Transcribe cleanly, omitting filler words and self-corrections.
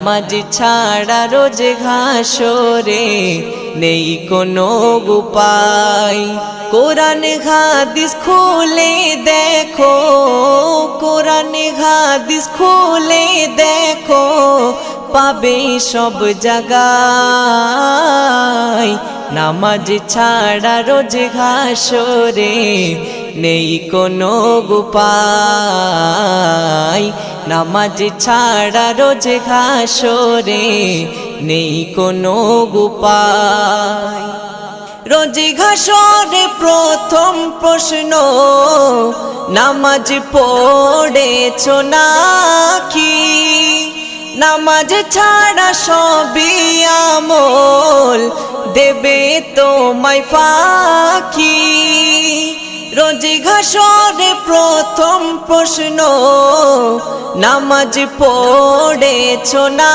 নামাজ ছাড়া রোজ ঘাসরে নেই কোনো উপায়। কোরআন হাদিস খুলে দেখো, কোরআন হাদিস খুলে দেখো, পাবে সব জায়গায়। নামাজ ছাড়া রোজ ঘাসরে নেই কোনো উপায়। নামাজ ছাড়া রোজ ঘাসরে নেই কোনো উপায়। রোজ ঘাসরে প্রথম প্রশ্ন, নামাজ পড়েছো নাকি? নামাজ ছাড়া সবই আমল দেবে তোমায় ফাঁকি। রোজ ঘাসরে প্রথম প্রশ্ন, নামাজ পড়েছো না?